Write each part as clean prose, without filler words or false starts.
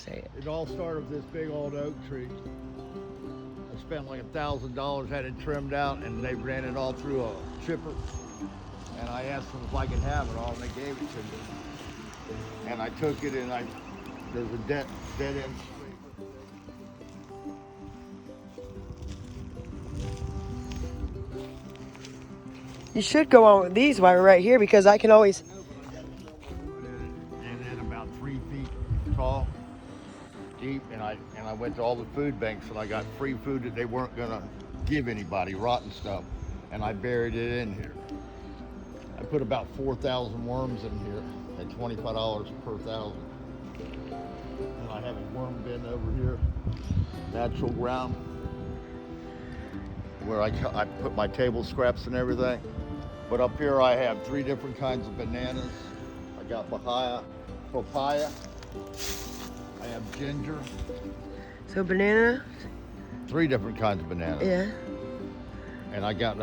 say it. It all started with this big old oak tree. I spent like $1,000, had it trimmed out, and they ran it all through a chipper. And I asked them if I could have it all, and they gave it to me. And I took it, and there's a dead end street. You should go on with these while we're right here because I can always. And then about 3 feet tall, deep, and I went to all the food banks and I got free food that they weren't gonna give anybody, rotten stuff, and I buried it in here. I put about 4,000 worms in here at $25 per thousand. And I have a worm bin over here, natural ground, where I put my table scraps and everything. But up here I have 3 different kinds of bananas. I got papaya. I have ginger. So banana? 3 different kinds of bananas. Yeah. And I got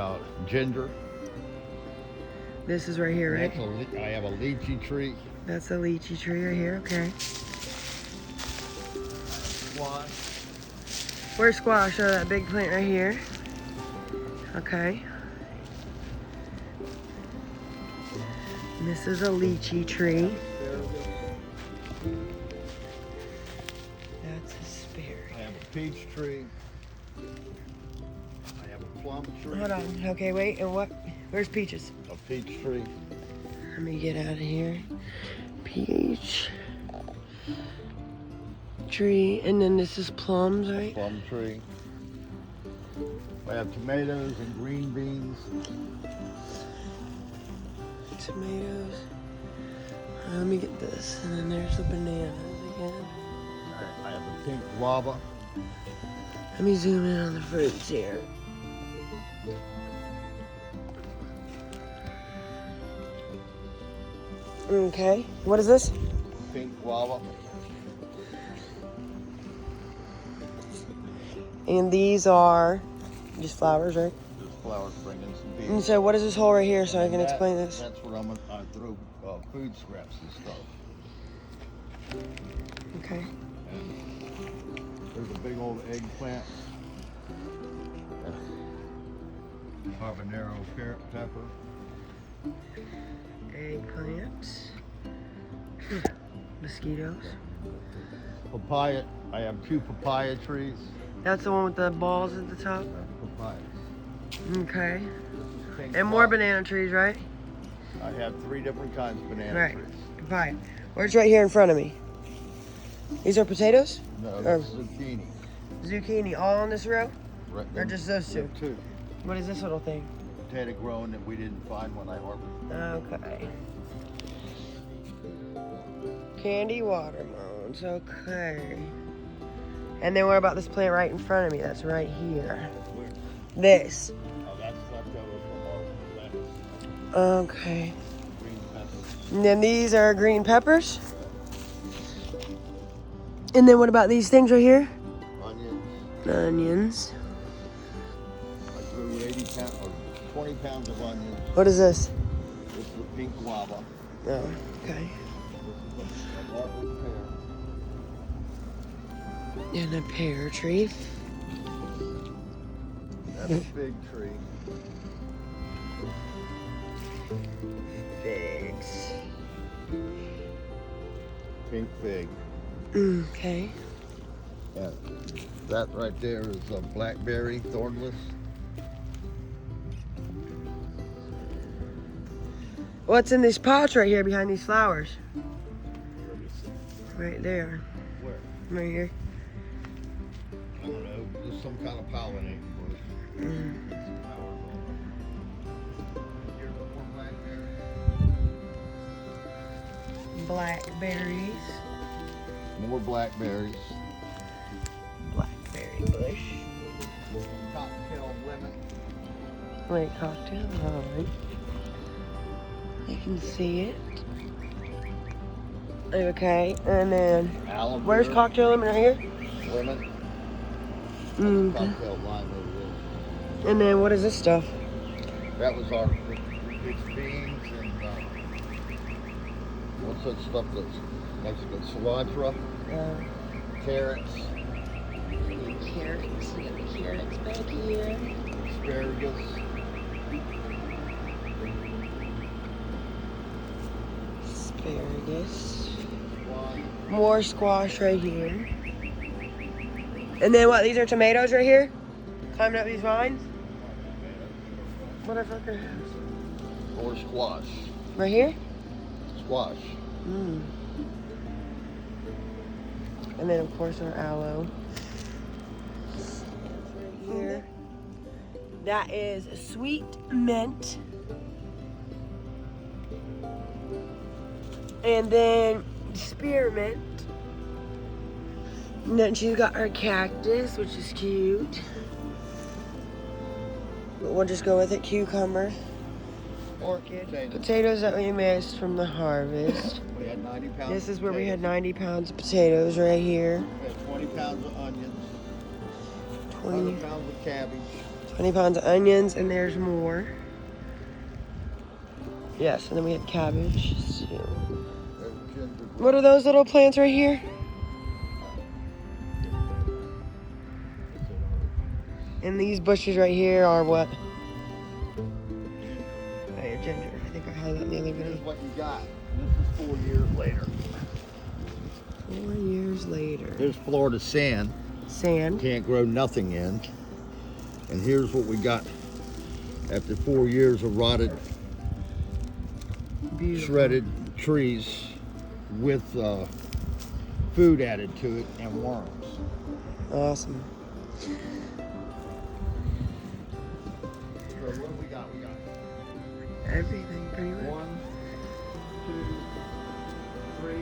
ginger. This is right here, right? I have a lychee tree. That's a lychee tree right here, okay. Squash. Where's squash? Oh, that big plant right here. Okay. And this is a lychee tree. That's asparagus. I have a peach tree. I have a plum tree. Hold on. Okay, wait. And what? Where's peaches? A peach tree. Let me get out of here. Peach tree. And then this is plums, right? Plum tree. I have tomatoes and green beans. Tomatoes. Let me get this. And then there's the bananas again. I have a pink guava. Let me zoom in on the fruits here. Okay. What is this? Pink guava. And these are just flowers, right? There's flowers bringing some beans. And so what is this hole right here so I can explain this? That's where I throw food scraps and stuff. Okay. And there's a big old eggplant. Habanero pepper. Eggplant. Mosquitoes. Papaya. I have 2 papaya trees. That's the one with the balls at the top? Papayas. Okay. Pink And more guava. banana trees, right? I have 3 different kinds of banana Right. trees. Papaya. Where's right here in front of me? These are potatoes? No, that's zucchini. Zucchini, all on this row? Right, Or just those 2? 2. What is this little thing? Potato grown that we didn't find when I harvested. Okay. Candy watermelons, okay. And then what about this plant right in front of me? That's right here. Where? This. Oh, that's left over from our lettuce. Okay. Green peppers. And then these are green peppers. And then what about these things right here? Onions. Onions. I grew 80 pounds or 20 pounds of onions. What is this? This is a pink guava. Oh, okay. This is a marble pear. And a pear tree. That's a fig tree. Figs. Pink fig. Okay. And that right there is a blackberry, thornless. What's in these pots right here behind these flowers? Right there. Where? Right here. I don't know. There's some kind of pollinating bush. Here's more blackberries. Blackberries. More blackberries. Blackberry bush. Cocktail lemon. Wait, cocktail? Alright. You can see it. Okay, and then Aloe where's vera. cocktail lemon right here? Lemon. Mm. Cocktail lime over there. And then what is this stuff? That was our mixed beans and what's that stuff that's Mexican cilantro? carrots, Carrots. We got the carrots back here. asparagus. Asparagus. Squash. More squash right here. And then what? These are tomatoes right here? Climbing up these vines? Motherfucker. Or squash. Right here? Squash. Mm. And then of course our aloe. Right here. That is sweet mint. And then spearmint. And then she's got her cactus, which is cute. But we'll just go with it. Cucumber. Orchid. Potatoes that we missed from the harvest. We had 90 pounds. This is where we had 90 pounds of potatoes right here. We had 20 pounds of onions. 20 100 pounds of cabbage. 20 pounds of onions, and there's more. Yes, and then we had cabbage. So. There's gingerbread. What are those little plants right here? And these bushes right here are what? Oh, yeah, ginger. I think I had that in the other video. Here's what you got. This is 4 years later. 4 years later. Here's Florida sand. Sand. Can't grow nothing in. And here's what we got after 4 years of rotted, Beautiful. shredded trees with food added to it and worms. Awesome. So what do we got? We got Everything pretty much. 1, 2, 3,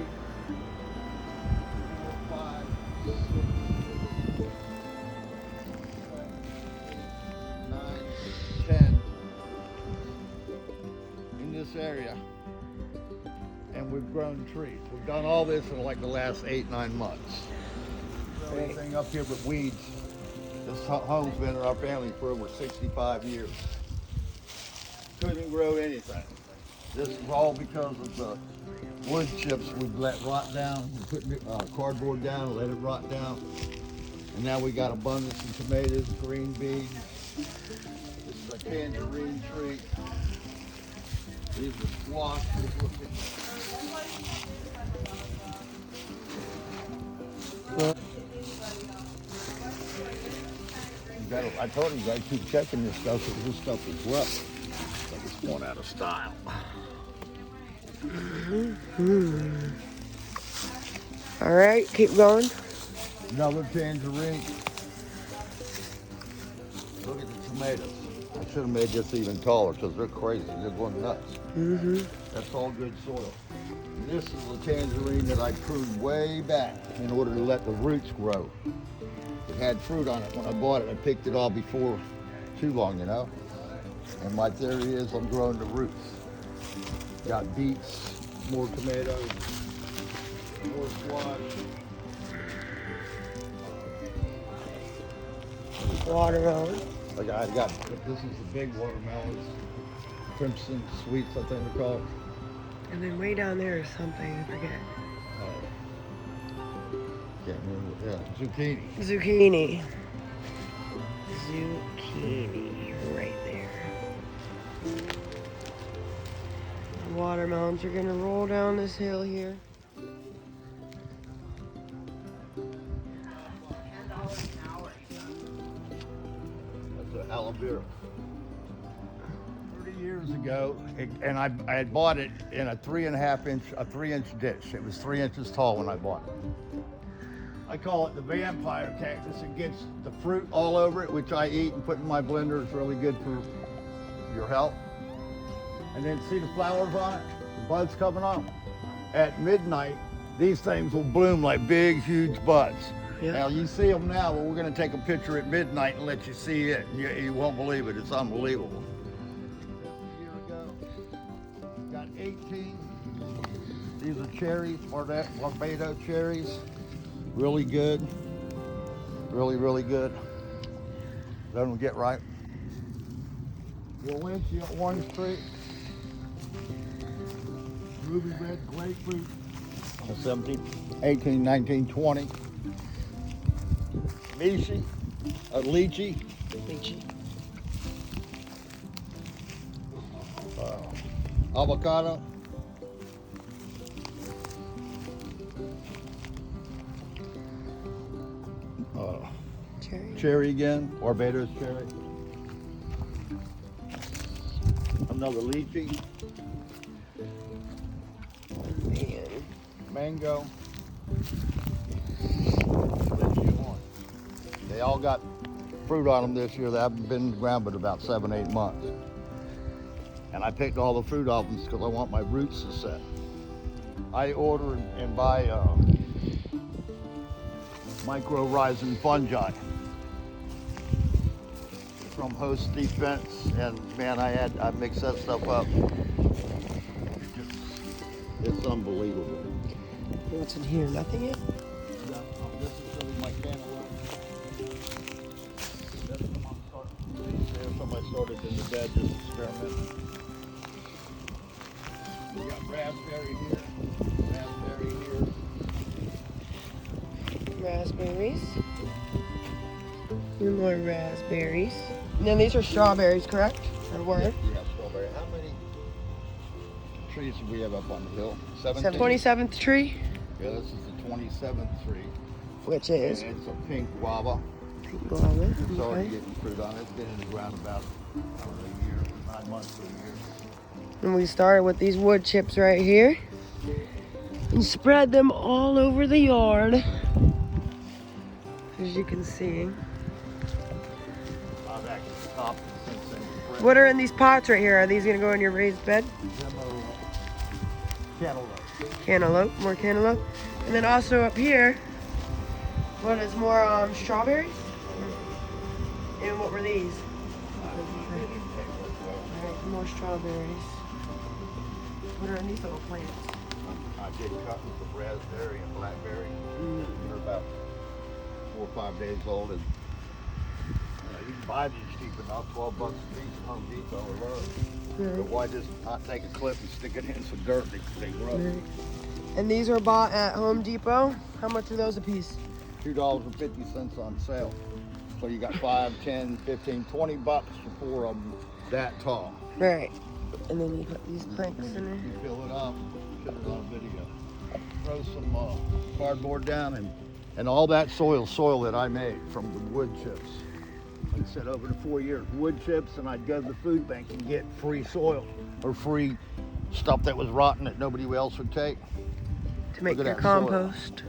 4, 5, 6, 7, 8, 9, 10 in this area. And we've grown trees. We've done all this in like the last 8-9 months. Everything up here but weeds. This home's been in our family for over 65 years. Couldn't grow anything. This is all because of the wood chips we've let rot down. We put cardboard down, let it rot down. And now we got abundance of tomatoes, green beans. This is a tangerine tree. These are squash. I told you guys keep checking this stuff because this stuff is rough. Like it's going out of style. All right, keep going. Another tangerine. Look at the tomatoes. I should have made this even taller because they're crazy. They're going nuts. That's all good soil. And this is the tangerine that I pruned way back in order to let the roots grow. It had fruit on it when I bought it. I picked it all before too long, you know. And my theory is I'm growing the roots. Got beets, more tomatoes, more squash. Watermelon. I got, this is the big watermelons. Crimson sweets, I think they're called. And then way down there is something, I forget. Can't remember. Yeah, zucchini. Zucchini. Zucchini, right there. The watermelons are gonna roll down this hill here. That's an aloe vera. 30 years ago, and I had bought it in a 3-inch dish. It was 3 inches tall when I bought it. I call it the vampire cactus. It gets the fruit all over it, which I eat and put in my blender. It's really good for your health. And then see the flowers on it, the buds coming on. At midnight, these things will bloom like big, huge buds. Yeah. Now you see them now, but we're going to take a picture at midnight and let you see it. You won't believe it. It's unbelievable. A year ago, got 18. These are cherries, Barbados cherries. Really good. Really, really good. Let them get ripe. Valencia orange tree. Ruby red grapefruit. 17, 18, 19, 20. lychee, Lychee. avocado, Cherry. cherry again, Barbados cherry, another lychee, Man. mango. They all got fruit on them this year that haven't been in the ground but about 7-8 months. And I picked all the fruit off them because I want my roots to set. I order and buy micro-rising fungi from Host Defense, and man, I mixed that stuff up. It's unbelievable. What's in here? Nothing yet? Yeah, this is really my cantaloupe. That's when I started in the bed just experimenting. We got raspberry here, raspberry here. Raspberries. Two more raspberries. And then these are strawberries, correct? Or were? Yeah, strawberry. How many trees do we have up on the hill? 17? 27th tree, Yeah, this is the 27th tree. which is And it's a pink guava. guava. It's already Okay. getting fruit on it. It's been in the ground about, I don't know, a year, 9 months to a year. And we started with these wood chips right here and spread them all over the yard, as you can see. I've actually stopped since then. What are in these pots right here? Are these gonna go in your raised bed? Cantaloupe. Cantaloupe, more cantaloupe. And then also up here, what is more strawberries? And what were these? Alright, more strawberries. What are in these little plants? I did cut with the raspberry and blackberry. They're about 4 or 5 days old, and you can buy these cheap enough, $12 a piece at Home Depot or Lowe's. But why just not take a clip and stick it in some dirt? They grow. Right. And these were bought at Home Depot. How much are those a piece? $2.50 on sale. So you got 5, 10, 15, $20 for 4 of them that tall. Right. And then you put these planks in there. You fill it up, put it on video. Throw some cardboard down, and all that soil that I made from the wood chips. Like I said, over the 4 years, wood chips, and I'd go to the food bank and get free soil or free stuff that was rotten that nobody else would take. To make Look at your that soil. compost.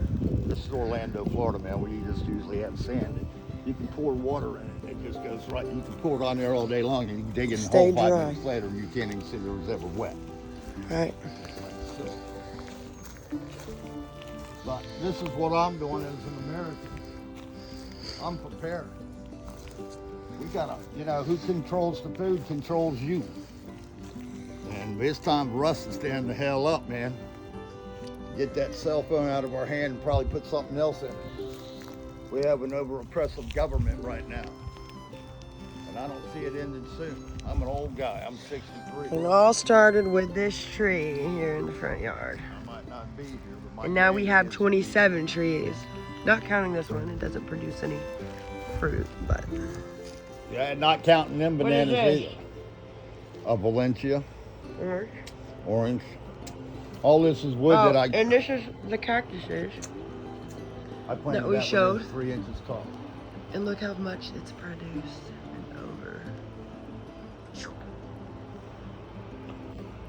This is Orlando, Florida, man, where you just usually have sand. You can pour water in it. It just goes right. You can pour it on there all day long, and you can dig in the Stay hole 5 dry. minutes later, and you can't even see there was ever wet. Right. So, but this is what I'm doing as an American. I'm prepared. We gotta, who controls the food controls you. And it's time for us to stand the hell up, man. Get that cell phone out of our hand and probably put something else in it. We have an over-oppressive government right now. And I don't see it ending soon. I'm an old guy. I'm 63. And it all started with this tree here in the front yard. I might not be here, but my And now we have grandkids- 27 trees. Not counting this one, it doesn't produce any fruit, but. Yeah, not counting them What is bananas this? either. A Valencia, Orange. orange. All this is wood that I And this is the cactuses. planted that we when it showed. was 3 inches tall. And look how much it's produced and over.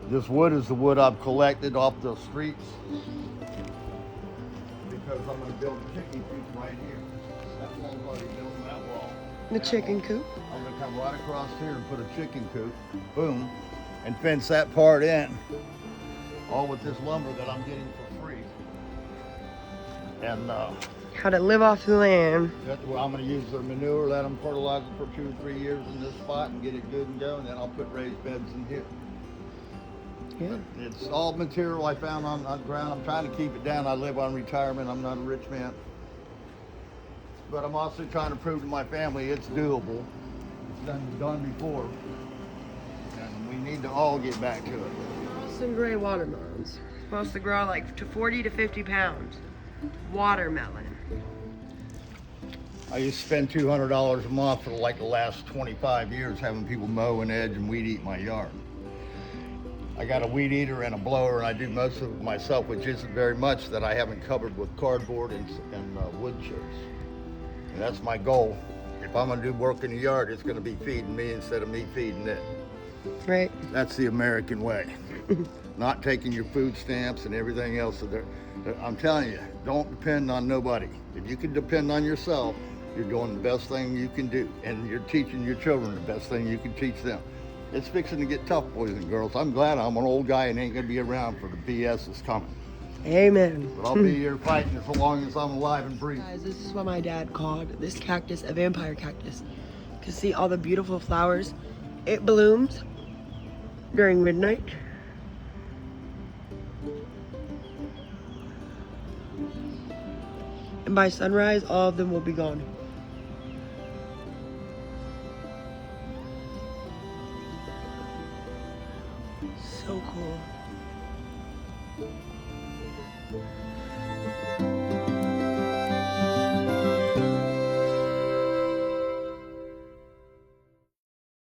This wood is the wood I've collected off the streets because I'm going to build a chicken coop right here. That wall's already built, that wall. The chicken coop. I'm going to come right across here and put a chicken coop, boom, and fence that part in, all with this lumber that I'm getting for free. And How to live off the land. that's where I'm going to use their manure, let them fertilize it for 2 or 3 years in this spot and get it good and go, and then I'll put raised beds in here. Yeah. It's all material I found on ground. I'm trying to keep it down. I live on retirement. I'm not a rich man. But I'm also trying to prove to my family it's doable. It's been done before. And we need to all get back to it. Boston gray watermelons. Supposed to grow like to 40 to 50 pounds. Watermelon. I used to spend $200 a month for like the last 25 years having people mow and edge and weed eat my yard. I got a weed eater and a blower, and I do most of it myself, which isn't very much that I haven't covered with cardboard and wood chips. And that's my goal. If I'm gonna do work in the yard, it's gonna be feeding me instead of me feeding it. Right. That's the American way. Not taking your food stamps and everything else. I'm telling you, don't depend on nobody. If you can depend on yourself, you're doing the best thing you can do. And you're teaching your children the best thing you can teach them. It's fixing to get tough, boys and girls. I'm glad I'm an old guy and ain't gonna be around for the BS that's coming. Amen. But I'll be here fighting as long as I'm alive and breathing. Guys, this is what my dad called this cactus a vampire cactus. You can see all the beautiful flowers. It blooms during midnight. And by sunrise, all of them will be gone. So cool.